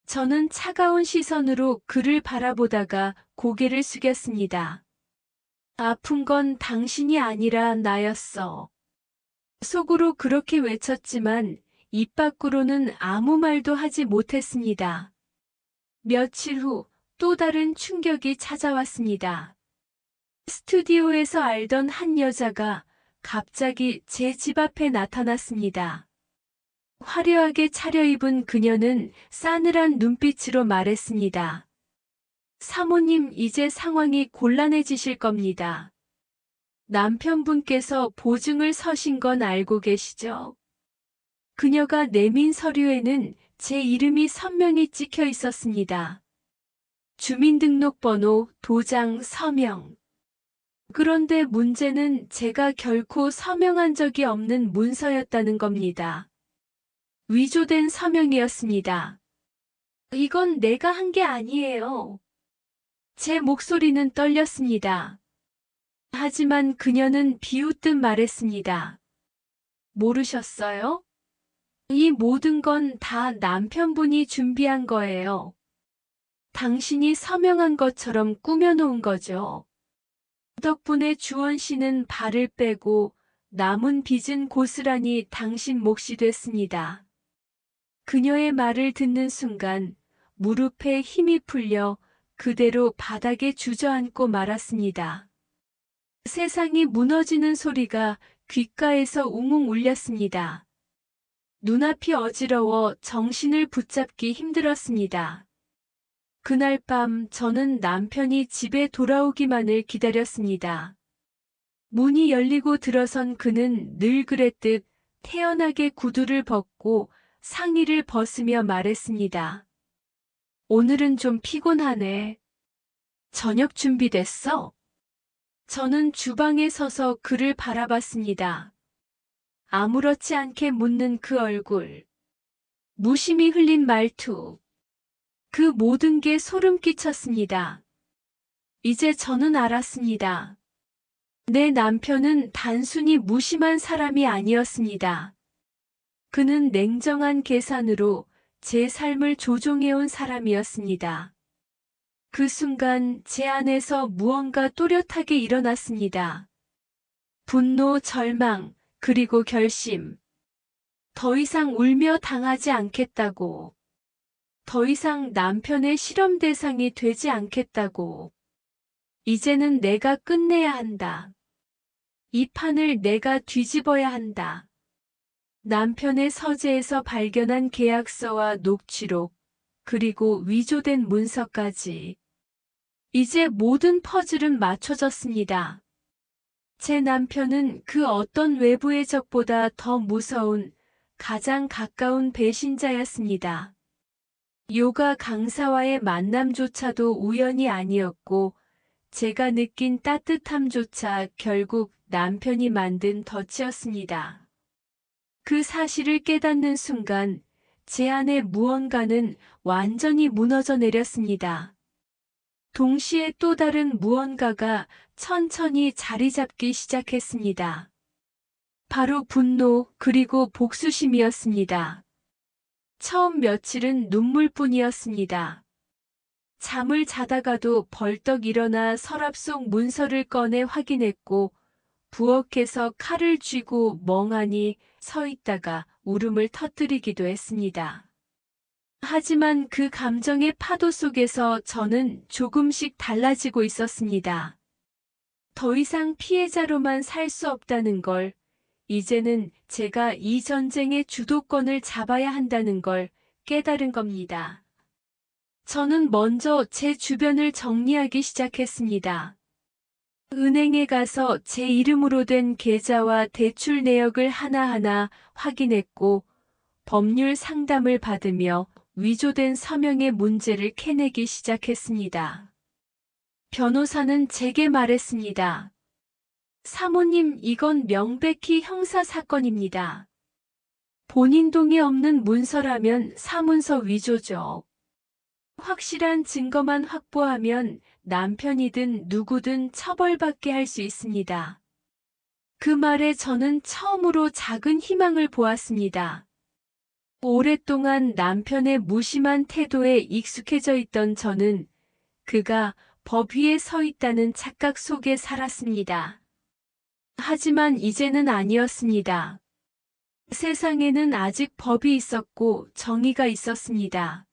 저는 차가운 시선으로 그를 바라보다가 고개를 숙였습니다. 아픈 건 당신이 아니라 나였어. 속으로 그렇게 외쳤지만 입 밖으로는 아무 말도 하지 못했습니다. 며칠 후 또 다른 충격이 찾아왔습니다. 스튜디오에서 알던 한 여자가 갑자기 제 집 앞에 나타났습니다. 화려하게 차려입은 그녀는 싸늘한 눈빛으로 말했습니다. 사모님, 이제 상황이 곤란해지실 겁니다. 남편분께서 보증을 서신 건 알고 계시죠? 그녀가 내민 서류에는 제 이름이 선명히 찍혀 있었습니다. 주민등록번호, 도장, 서명. 그런데 문제는 제가 결코 서명한 적이 없는 문서였다는 겁니다. 위조된 서명이었습니다. 이건 내가 한 게 아니에요. 제 목소리는 떨렸습니다. 하지만 그녀는 비웃듯 말했습니다. 모르셨어요? 이 모든 건 다 남편분이 준비한 거예요. 당신이 서명한 것처럼 꾸며놓은 거죠. 덕분에 주원 씨는 발을 빼고 남은 빚은 고스란히 당신 몫이 됐습니다. 그녀의 말을 듣는 순간 무릎에 힘이 풀려 그대로 바닥에 주저앉고 말았습니다. 세상이 무너지는 소리가 귓가에서 웅웅 울렸습니다. 눈앞이 어지러워 정신을 붙잡기 힘들었습니다. 그날 밤 저는 남편이 집에 돌아오기만을 기다렸습니다. 문이 열리고 들어선 그는 늘 그랬듯 태연하게 구두를 벗고 상의를 벗으며 말했습니다. 오늘은 좀 피곤하네. 저녁 준비됐어? 저는 주방에 서서 그를 바라봤습니다. 아무렇지 않게 묻는 그 얼굴. 무심히 흘린 말투. 그 모든 게 소름 끼쳤습니다. 이제 저는 알았습니다. 내 남편은 단순히 무심한 사람이 아니었습니다. 그는 냉정한 계산으로 제 삶을 조종해온 사람이었습니다. 그 순간 제 안에서 무언가 또렷하게 일어났습니다. 분노, 절망, 그리고 결심. 더 이상 울며 당하지 않겠다고. 더 이상 남편의 실험 대상이 되지 않겠다고. 이제는 내가 끝내야 한다. 이 판을 내가 뒤집어야 한다. 남편의 서재에서 발견한 계약서와 녹취록, 그리고 위조된 문서까지. 이제 모든 퍼즐은 맞춰졌습니다. 제 남편은 그 어떤 외부의 적보다 더 무서운, 가장 가까운 배신자였습니다. 요가 강사와의 만남조차도 우연이 아니었고, 제가 느낀 따뜻함조차 결국 남편이 만든 덫이었습니다. 그 사실을 깨닫는 순간 제 안의 무언가는 완전히 무너져 내렸습니다. 동시에 또 다른 무언가가 천천히 자리 잡기 시작했습니다. 바로 분노 그리고 복수심이었습니다. 처음 며칠은 눈물뿐이었습니다. 잠을 자다가도 벌떡 일어나 서랍 속 문서를 꺼내 확인했고 부엌에서 칼을 쥐고 멍하니 서 있다가 울음을 터뜨리기도 했습니다. 하지만 그 감정의 파도 속에서 저는 조금씩 달라지고 있었습니다. 더 이상 피해자로만 살 수 없다는 걸, 이제는 제가 이 전쟁의 주도권을 잡아야 한다는 걸 깨달은 겁니다. 저는 먼저 제 주변을 정리하기 시작했습니다. 은행에 가서 제 이름으로 된 계좌와 대출 내역을 하나하나 확인했고 법률 상담을 받으며 위조된 서명의 문제를 캐내기 시작했습니다. 변호사는 제게 말했습니다. 사모님, 이건 명백히 형사 사건입니다. 본인 동의 없는 문서라면 사문서 위조죠. 확실한 증거만 확보하면 남편이든 누구든 처벌받게 할 수 있습니다. 그 말에 저는 처음으로 작은 희망을 보았습니다. 오랫동안 남편의 무심한 태도에 익숙해져 있던 저는 그가 법 위에 서 있다는 착각 속에 살았습니다. 하지만 이제는 아니었습니다. 세상에는 아직 법이 있었고 정의가 있었습니다.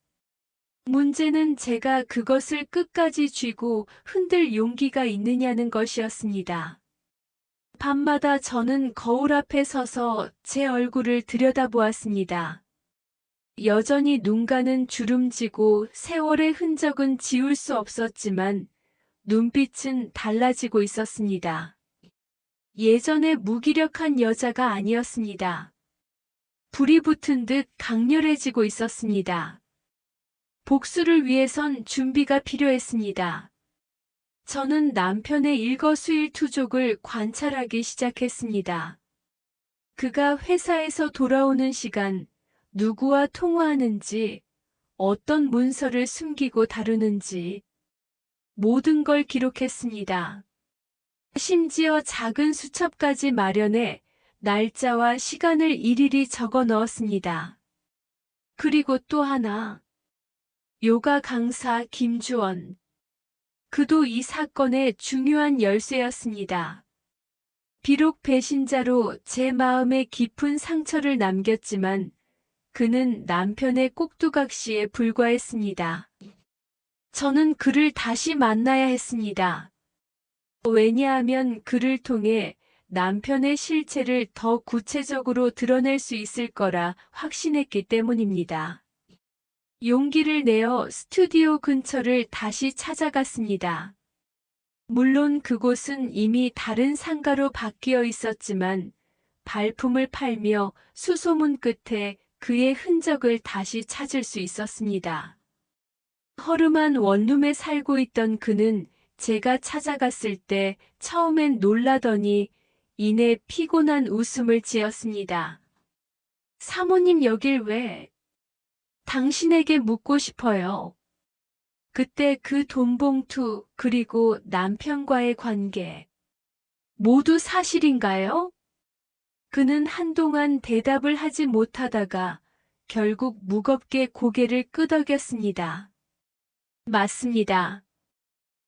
문제는 제가 그것을 끝까지 쥐고 흔들 용기가 있느냐는 것이었습니다. 밤마다 저는 거울 앞에 서서 제 얼굴을 들여다보았습니다. 여전히 눈가는 주름지고 세월의 흔적은 지울 수 없었지만 눈빛은 달라지고 있었습니다. 예전에 무기력한 여자가 아니었습니다. 불이 붙은 듯 강렬해지고 있었습니다. 복수를 위해선 준비가 필요했습니다. 저는 남편의 일거수일투족을 관찰하기 시작했습니다. 그가 회사에서 돌아오는 시간, 누구와 통화하는지, 어떤 문서를 숨기고 다루는지, 모든 걸 기록했습니다. 심지어 작은 수첩까지 마련해 날짜와 시간을 일일이 적어 넣었습니다. 그리고 또 하나, 요가 강사 김주원. 그도 이 사건의 중요한 열쇠였습니다. 비록 배신자로 제 마음에 깊은 상처를 남겼지만 그는 남편의 꼭두각시에 불과했습니다. 저는 그를 다시 만나야 했습니다. 왜냐하면 그를 통해 남편의 실체를 더 구체적으로 드러낼 수 있을 거라 확신했기 때문입니다. 용기를 내어 스튜디오 근처를 다시 찾아갔습니다. 물론 그곳은 이미 다른 상가로 바뀌어 있었지만 발품을 팔며 수소문 끝에 그의 흔적을 다시 찾을 수 있었습니다. 허름한 원룸에 살고 있던 그는 제가 찾아갔을 때 처음엔 놀라더니 이내 피곤한 웃음을 지었습니다. 사모님 여길 왜? 당신에게 묻고 싶어요. 그때 그 돈봉투 그리고 남편과의 관계 모두 사실인가요? 그는 한동안 대답을 하지 못하다가 결국 무겁게 고개를 끄덕였습니다. 맞습니다.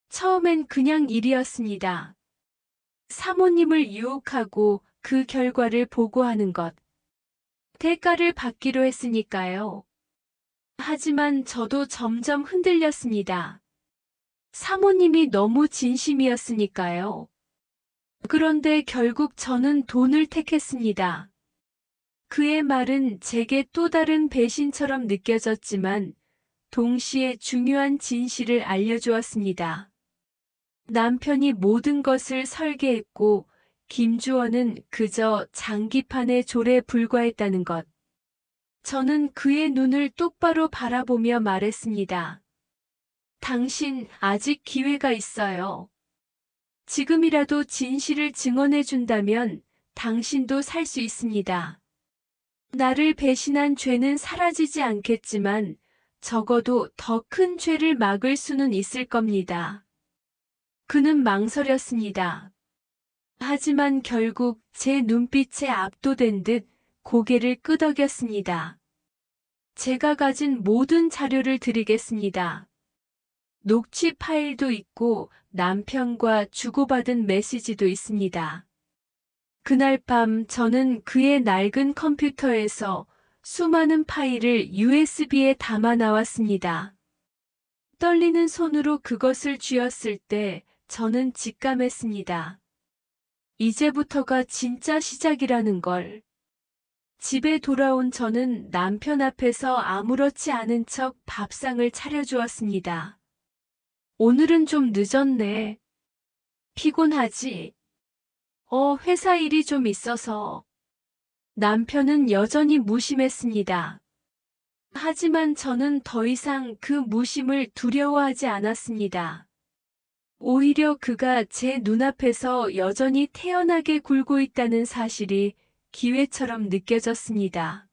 처음엔 그냥 일이었습니다. 사모님을 유혹하고 그 결과를 보고하는 것. 대가를 받기로 했으니까요. 하지만 저도 점점 흔들렸습니다. 사모님이 너무 진심이었으니까요. 그런데 결국 저는 돈을 택했습니다. 그의 말은 제게 또 다른 배신처럼 느껴졌지만 동시에 중요한 진실을 알려주었습니다. 남편이 모든 것을 설계했고 김주원은 그저 장기판의 졸에 불과했다는 것. 저는 그의 눈을 똑바로 바라보며 말했습니다. 당신 아직 기회가 있어요. 지금이라도 진실을 증언해 준다면 당신도 살 수 있습니다. 나를 배신한 죄는 사라지지 않겠지만 적어도 더 큰 죄를 막을 수는 있을 겁니다. 그는 망설였습니다. 하지만 결국 제 눈빛에 압도된 듯 고개를 끄덕였습니다. 제가 가진 모든 자료를 드리겠습니다. 녹취 파일도 있고 남편과 주고받은 메시지도 있습니다. 그날 밤 저는 그의 낡은 컴퓨터에서 수많은 파일을 USB에 담아 나왔습니다. 떨리는 손으로 그것을 쥐었을 때 저는 직감했습니다. 이제부터가 진짜 시작이라는 걸. 집에 돌아온 저는 남편 앞에서 아무렇지 않은 척 밥상을 차려주었습니다. 오늘은 좀 늦었네. 피곤하지? 회사 일이 좀 있어서. 남편은 여전히 무심했습니다. 하지만 저는 더 이상 그 무심을 두려워하지 않았습니다. 오히려 그가 제 눈앞에서 여전히 태연하게 굴고 있다는 사실이 기회처럼 느껴졌습니다.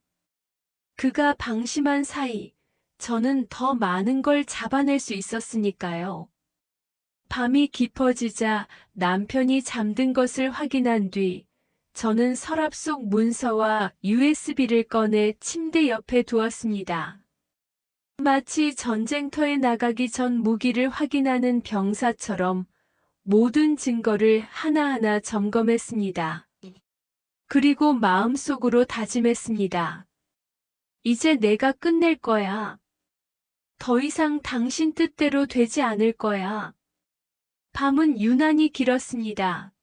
그가 방심한 사이 저는 더 많은 걸 잡아낼 수 있었으니까요. 밤이 깊어지자 남편이 잠든 것을 확인한 뒤 저는 서랍 속 문서와 USB를 꺼내 침대 옆에 두었습니다. 마치 전쟁터에 나가기 전 무기를 확인하는 병사처럼 모든 증거를 하나하나 점검했습니다. 그리고 마음속으로 다짐했습니다. 이제 내가 끝낼 거야. 더 이상 당신 뜻대로 되지 않을 거야. 밤은 유난히 길었습니다.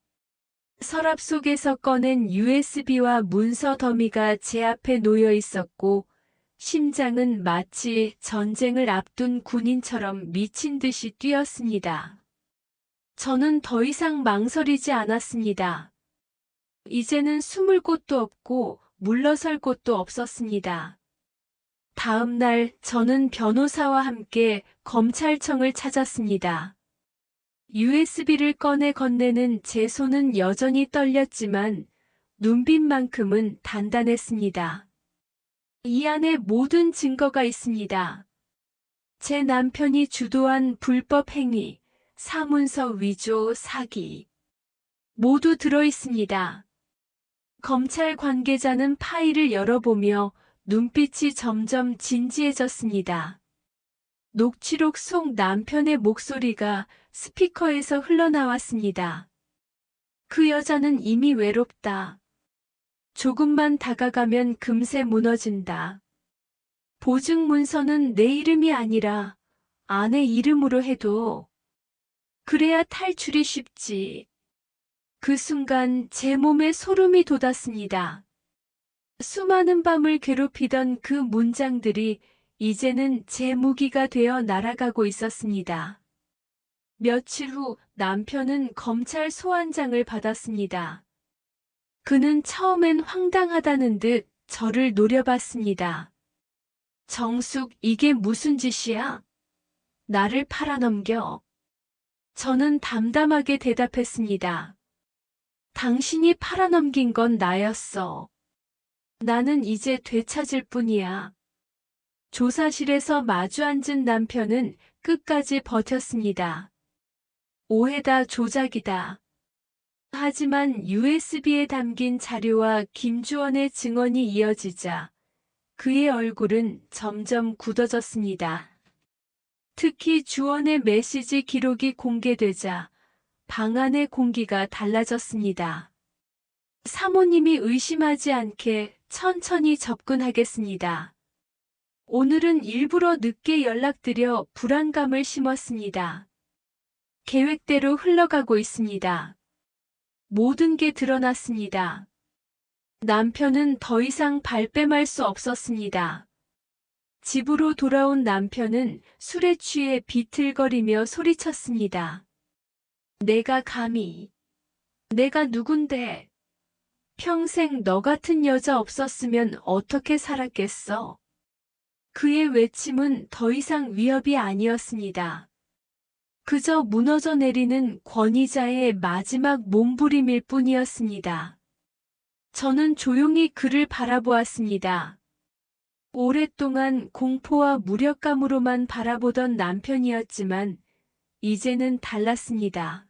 서랍 속에서 꺼낸 USB와 문서 더미가 제 앞에 놓여 있었고, 심장은 마치 전쟁을 앞둔 군인처럼 미친 듯이 뛰었습니다. 저는 더 이상 망설이지 않았습니다. 이제는 숨을 곳도 없고 물러설 곳도 없었습니다. 다음 날 저는 변호사와 함께 검찰청을 찾았습니다. USB를 꺼내 건네는 제 손은 여전히 떨렸지만 눈빛만큼은 단단했습니다. 이 안에 모든 증거가 있습니다. 제 남편이 주도한 불법 행위, 사문서 위조, 사기. 모두 들어 있습니다. 검찰 관계자는 파일을 열어보며 눈빛이 점점 진지해졌습니다. 녹취록 속 남편의 목소리가 스피커에서 흘러나왔습니다. 그 여자는 이미 외롭다. 조금만 다가가면 금세 무너진다. 보증 문서는 내 이름이 아니라 아내 이름으로 해도 그래야 탈출이 쉽지. 그 순간 제 몸에 소름이 돋았습니다. 수많은 밤을 괴롭히던 그 문장들이 이제는 제 무기가 되어 날아가고 있었습니다. 며칠 후 남편은 검찰 소환장을 받았습니다. 그는 처음엔 황당하다는 듯 저를 노려봤습니다. 정숙, 이게 무슨 짓이야? 나를 팔아넘겨. 저는 담담하게 대답했습니다. 당신이 팔아넘긴 건 나였어. 나는 이제 되찾을 뿐이야. 조사실에서 마주 앉은 남편은 끝까지 버텼습니다. 오해다, 조작이다. 하지만 USB에 담긴 자료와 김주원의 증언이 이어지자 그의 얼굴은 점점 굳어졌습니다. 특히 주원의 메시지 기록이 공개되자 방 안의 공기가 달라졌습니다. 사모님이 의심하지 않게 천천히 접근하겠습니다. 오늘은 일부러 늦게 연락드려 불안감을 심었습니다. 계획대로 흘러가고 있습니다. 모든 게 드러났습니다. 남편은 더 이상 발뺌할 수 없었습니다. 집으로 돌아온 남편은 술에 취해 비틀거리며 소리쳤습니다. 내가 감히. 내가 누군데. 평생 너 같은 여자 없었으면 어떻게 살았겠어. 그의 외침은 더 이상 위협이 아니었습니다. 그저 무너져 내리는 권위자의 마지막 몸부림일 뿐이었습니다. 저는 조용히 그를 바라보았습니다. 오랫동안 공포와 무력감으로만 바라보던 남편이었지만 이제는 달랐습니다.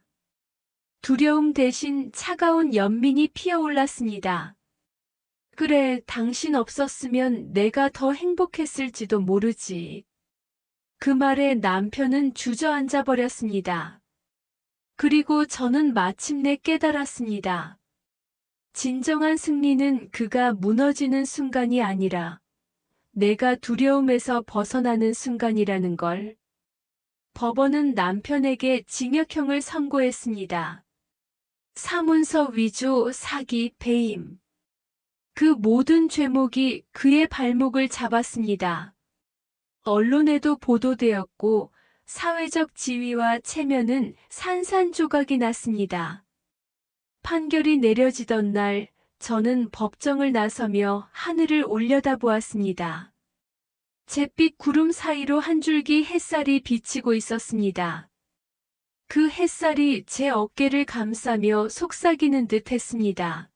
두려움 대신 차가운 연민이 피어올랐습니다. 그래, 당신 없었으면 내가 더 행복했을지도 모르지. 그 말에 남편은 주저앉아 버렸습니다. 그리고 저는 마침내 깨달았습니다. 진정한 승리는 그가 무너지는 순간이 아니라 내가 두려움에서 벗어나는 순간이라는 걸. 법원은 남편에게 징역형을 선고했습니다. 사문서 위조, 사기, 배임. 그 모든 죄목이 그의 발목을 잡았습니다. 언론에도 보도되었고 사회적 지위와 체면은 산산조각이 났습니다. 판결이 내려지던 날 저는 법정을 나서며 하늘을 올려다보았습니다. 잿빛 구름 사이로 한 줄기 햇살이 비치고 있었습니다. 그 햇살이 제 어깨를 감싸며 속삭이는 듯 했습니다.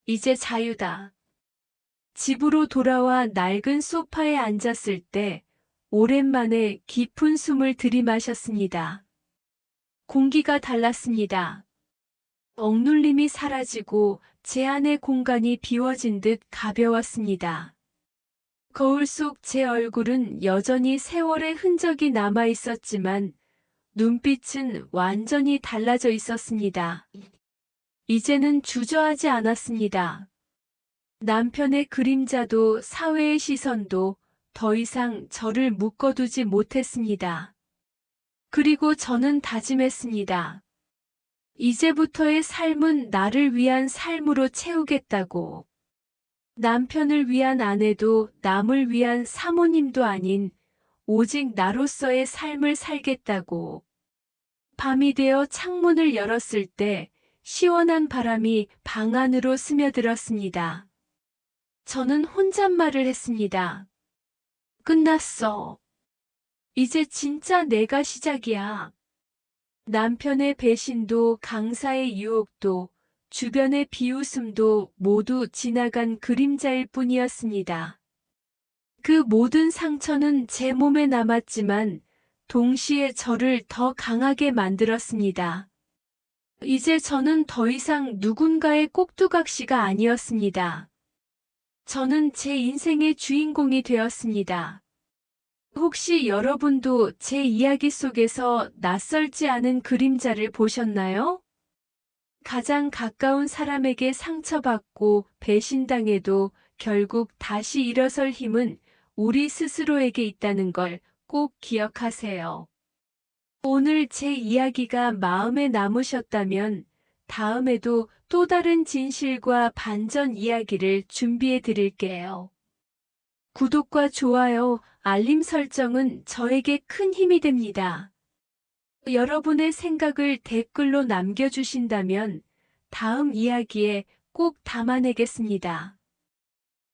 이제 자유다. 집으로 돌아와 낡은 소파에 앉았을 때 오랜만에 깊은 숨을 들이마셨습니다. 공기가 달랐습니다. 억눌림이 사라지고 제 안의 공간이 비워진 듯 가벼웠습니다. 거울 속 제 얼굴은 여전히 세월의 흔적이 남아 있었지만 눈빛은 완전히 달라져 있었습니다. 이제는 주저하지 않았습니다. 남편의 그림자도 사회의 시선도 더 이상 저를 묶어두지 못했습니다. 그리고 저는 다짐했습니다. 이제부터의 삶은 나를 위한 삶으로 채우겠다고. 남편을 위한 아내도 남을 위한 사모님도 아닌 오직 나로서의 삶을 살겠다고. 밤이 되어 창문을 열었을 때 시원한 바람이 방 안으로 스며들었습니다. 저는 혼잣말을 했습니다. 끝났어. 이제 진짜 내가 시작이야. 남편의 배신도 강사의 유혹도 주변의 비웃음도 모두 지나간 그림자일 뿐이었습니다. 그 모든 상처는 제 몸에 남았지만 동시에 저를 더 강하게 만들었습니다. 이제 저는 더 이상 누군가의 꼭두각시가 아니었습니다. 저는 제 인생의 주인공이 되었습니다. 혹시 여러분도 제 이야기 속에서 낯설지 않은 그림자를 보셨나요? 가장 가까운 사람에게 상처받고 배신당해도 결국 다시 일어설 힘은 우리 스스로에게 있다는 걸 꼭 기억하세요. 오늘 제 이야기가 마음에 남으셨다면 다음에도 또 다른 진실과 반전 이야기를 준비해 드릴게요. 구독과 좋아요, 알림 설정은 저에게 큰 힘이 됩니다. 여러분의 생각을 댓글로 남겨주신다면 다음 이야기에 꼭 담아내겠습니다.